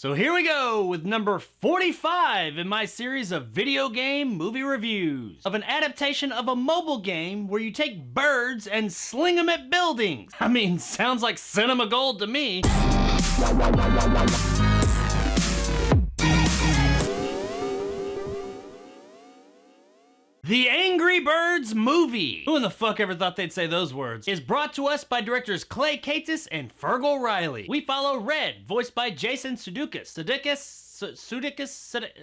So here we go with number 45 in my series of video game movie reviews of an adaptation of a mobile game where you take birds and sling them at buildings. I mean, sounds like cinema gold to me. The Angry Birds movie, who in the fuck ever thought they'd say those words, is brought to us by directors Clay Cates and Fergal Riley. We follow Red, voiced by Jason Sudeikis,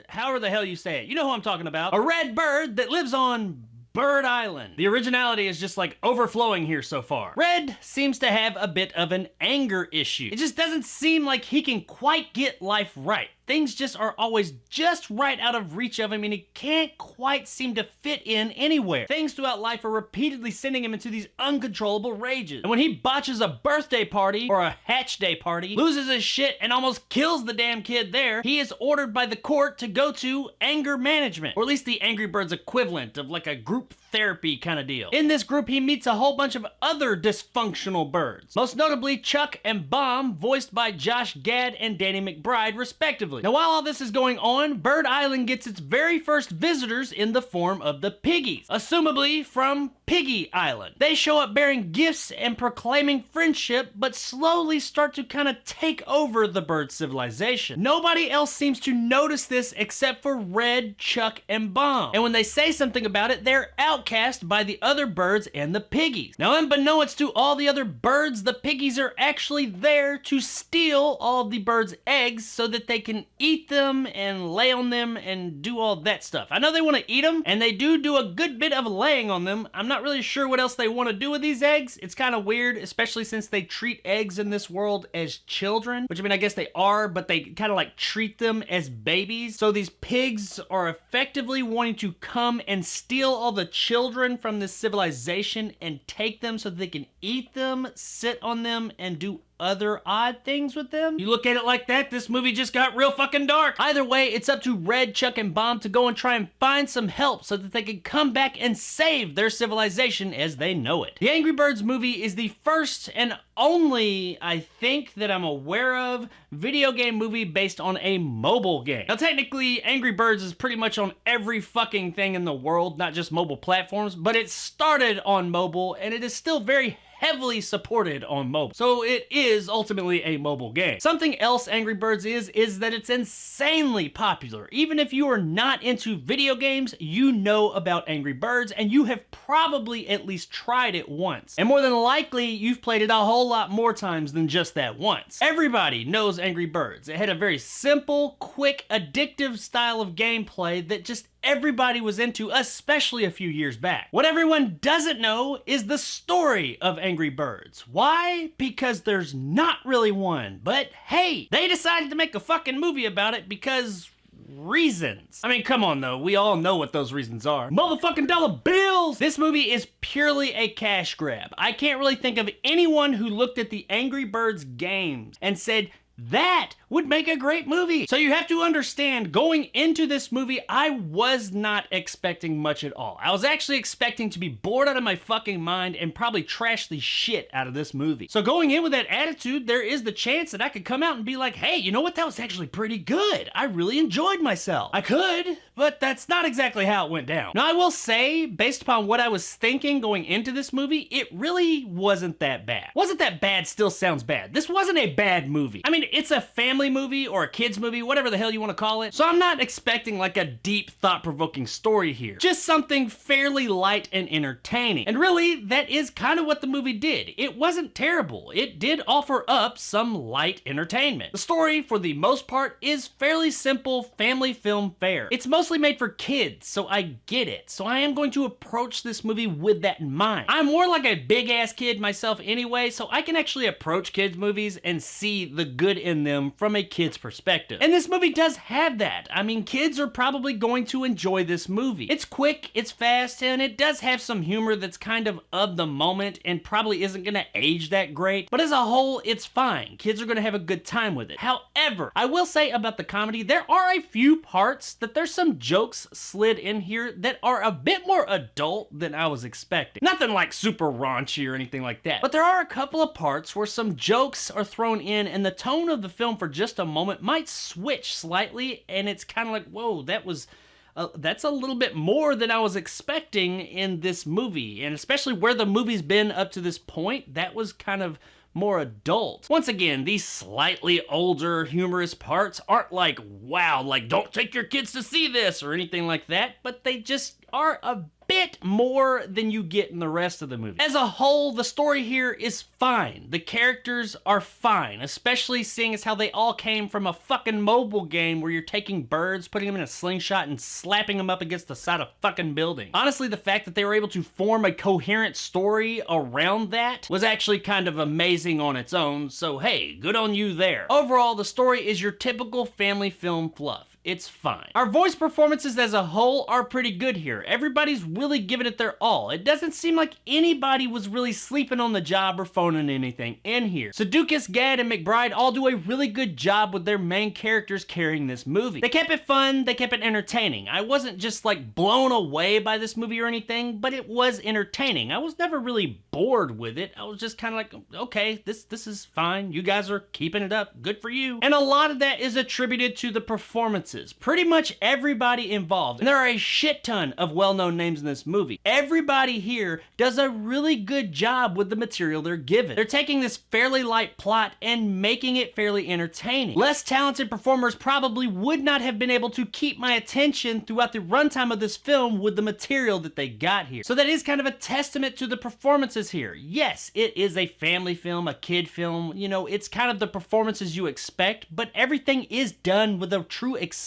however the hell you say it. You know who I'm talking about. A red bird that lives on Bird Island. The originality is just like overflowing here so far. Red seems to have a bit of an anger issue. It just doesn't seem like he can quite get life right. Things just are always just right out of reach of him, and he can't quite seem to fit in anywhere. Things throughout life are repeatedly sending him into these uncontrollable rages. And when he botches a birthday party, or a hatch day party, loses his shit and almost kills the damn kid there, he is ordered by the court to go to anger management, or at least the Angry Birds equivalent of like a group therapy kind of deal. In this group, he meets a whole bunch of other dysfunctional birds, most notably Chuck and Bomb, voiced by Josh Gad and Danny McBride, respectively. Now, while all this is going on, Bird Island gets its very first visitors in the form of the Piggies, assumably from Piggy Island. They show up bearing gifts and proclaiming friendship, but slowly start to kind of take over the bird civilization. Nobody else seems to notice this except for Red, Chuck, and Bomb. And when they say something about it, they're outcast by the other birds and the Piggies. Now, unbeknownst to all the other birds, the Piggies are actually there to steal all of the birds' eggs so that they can eat them and lay on them and do all that stuff. I know they want to eat them, and they do a good bit of laying on them. I'm not really sure what else they want to do with these eggs. It's kind of weird, especially since they treat eggs in this world as children, which I mean, I guess they are, but they kind of like treat them as babies. So these pigs are effectively wanting to come and steal all the children from this civilization and take them so that they can eat them, sit on them, and do other odd things with them. You look at it like that, this movie just got real fucking dark. Either way, it's up to Red, Chuck, and Bomb to go and try and find some help so that they can come back and save their civilization as they know it. The Angry Birds movie is the first and only, I think, that I'm aware of, video game movie based on a mobile game. Now, technically, Angry Birds is pretty much on every fucking thing in the world, not just mobile platforms, but it started on mobile, and it is still very heavily supported on mobile. So it is ultimately a mobile game. Something else Angry Birds is that it's insanely popular. Even if you are not into video games, you know about Angry Birds, and you have probably at least tried it once. And more than likely, you've played it a whole lot more times than just that once. Everybody knows Angry Birds. It had a very simple, quick, addictive style of gameplay that just everybody was into, especially a few years back. What everyone doesn't know is the story of Angry Birds. Why? Because there's not really one. But hey, they decided to make a fucking movie about it because reasons. I mean, come on though, we all know what those reasons are. Motherfucking dollar bills! This movie is purely a cash grab. I can't really think of anyone who looked at the Angry Birds games and said, that would make a great movie. So you have to understand, going into this movie, I was not expecting much at all. I was actually expecting to be bored out of my fucking mind and probably trash the shit out of this movie. So going in with that attitude, there is the chance that I could come out and be like, hey, you know what? That was actually pretty good. I really enjoyed myself. I could, but that's not exactly how it went down. Now, I will say, based upon what I was thinking going into this movie, it really wasn't that bad. Wasn't that bad still sounds bad. This wasn't a bad movie. I mean, it's a family movie or a kid's movie, whatever the hell you want to call it. So I'm not expecting like a deep, thought-provoking story here. Just something fairly light and entertaining. And really, that is kind of what the movie did. It wasn't terrible. It did offer up some light entertainment. The story, for the most part, is fairly simple family film fare. It's mostly made for kids, so I get it. So I am going to approach this movie with that in mind. I'm more like a big-ass kid myself anyway, so I can actually approach kids' movies and see the good in them from a kid's perspective. And this movie does have that. I mean, kids are probably going to enjoy this movie. It's quick, it's fast, and it does have some humor that's kind of the moment and probably isn't gonna age that great, but as a whole, it's fine. Kids are gonna have a good time with it. However, I will say about the comedy, there are a few parts that there's some jokes slid in here that are a bit more adult than I was expecting. Nothing like super raunchy or anything like that, but there are a couple of parts where some jokes are thrown in and the tone of the film for just a moment might switch slightly, and it's kind of like, whoa, that's a little bit more than I was expecting in this movie, and especially where the movie's been up to this point, that was kind of more adult. Once again, these slightly older, humorous parts aren't like, wow, like, don't take your kids to see this or anything like that, but they just are a bit more than you get in the rest of the movie. As a whole, the story here is fine. The characters are fine, especially seeing as how they all came from a fucking mobile game where you're taking birds, putting them in a slingshot, and slapping them up against the side of fucking building. Honestly, the fact that they were able to form a coherent story around that was actually kind of amazing on its own, so hey, good on you there. Overall, the story is your typical family film fluff. It's fine. Our voice performances as a whole are pretty good here. Everybody's really giving it their all. It doesn't seem like anybody was really sleeping on the job or phoning anything in here. Sudeikis, Gad, and McBride all do a really good job with their main characters carrying this movie. They kept it fun, they kept it entertaining. I wasn't just like blown away by this movie or anything, but it was entertaining. I was never really bored with it. I was just kind of like, okay, this is fine. You guys are keeping it up. Good for you. And a lot of that is attributed to the performances. Pretty much everybody involved, and there are a shit ton of well-known names in this movie. Everybody here does a really good job with the material they're given. They're taking this fairly light plot and making it fairly entertaining. Less talented performers probably would not have been able to keep my attention throughout the runtime of this film with the material that they got here. So that is kind of a testament to the performances here. Yes, it is a family film, a kid film, you know, it's kind of the performances you expect, but everything is done with a true excitement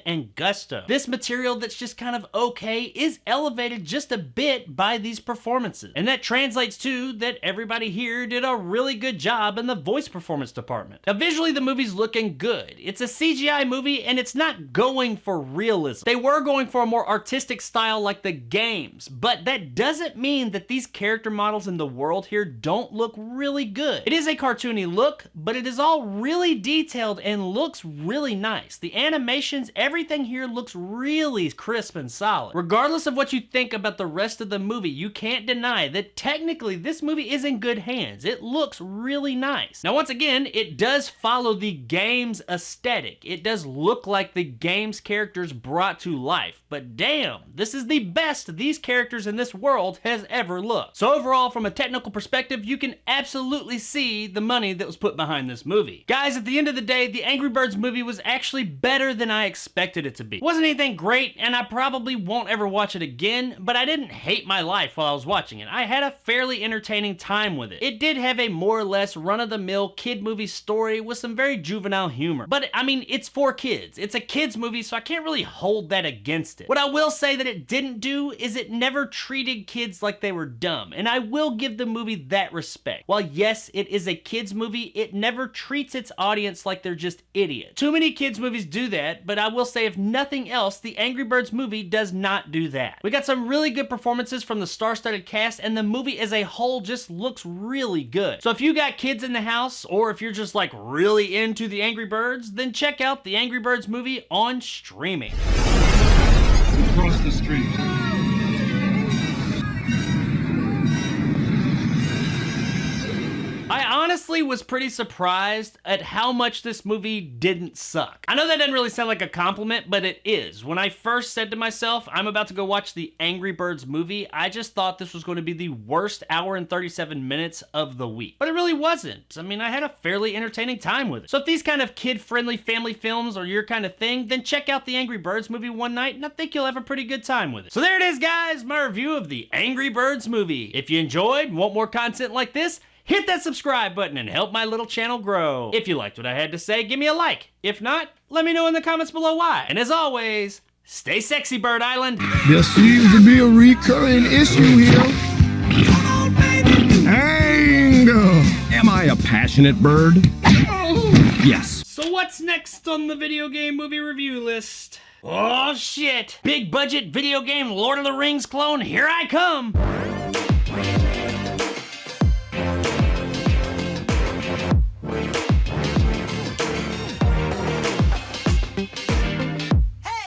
and gusto. This material that's just kind of okay is elevated just a bit by these performances. And that translates to that everybody here did a really good job in the voice performance department. Now visually the movie's looking good. It's a CGI movie and it's not going for realism. They were going for a more artistic style like the games, but that doesn't mean that these character models in the world here don't look really good. It is a cartoony look, but it is all really detailed and looks really nice. The animation, everything here looks really crisp and solid. Regardless of what you think about the rest of the movie, you can't deny that technically this movie is in good hands. It looks really nice. Now once again, it does follow the game's aesthetic. It does look like the game's characters brought to life, but damn, this is the best these characters in this world has ever looked. So overall, from a technical perspective, you can absolutely see the money that was put behind this movie. Guys, at the end of the day, the Angry Birds movie was actually better than I expected it to be. It wasn't anything great, and I probably won't ever watch it again, but I didn't hate my life while I was watching it. I had a fairly entertaining time with it. It did have a more or less run-of-the-mill kid movie story with some very juvenile humor. But, I mean, it's for kids. It's a kid's movie, so I can't really hold that against it. What I will say that it didn't do is it never treated kids like they were dumb, and I will give the movie that respect. While yes, it is a kid's movie, it never treats its audience like they're just idiots. Too many kids movies do that, but I will say if nothing else, the Angry Birds movie does not do that. We got some really good performances from the star-studded cast, and the movie as a whole just looks really good. So if you got kids in the house, or if you're just like really into the Angry Birds, then check out the Angry Birds movie on streaming. Across the street. I honestly was pretty surprised at how much this movie didn't suck. I know that doesn't really sound like a compliment, but it is. When I first said to myself, I'm about to go watch the Angry Birds movie, I just thought this was going to be the worst hour and 37 minutes of the week. But it really wasn't. I mean, I had a fairly entertaining time with it. So if these kind of kid-friendly family films are your kind of thing, then check out the Angry Birds movie one night, and I think you'll have a pretty good time with it. So there it is, guys, my review of the Angry Birds movie. If you enjoyed and want more content like this, hit that subscribe button and help my little channel grow. If you liked what I had to say, give me a like. If not, let me know in the comments below why. And as always, stay sexy, Bird Island. There seems to be a recurring issue here. Anger. Am I a passionate bird? Yes. So what's next on the video game movie review list? Oh shit! Big budget video game Lord of the Rings clone, here I come!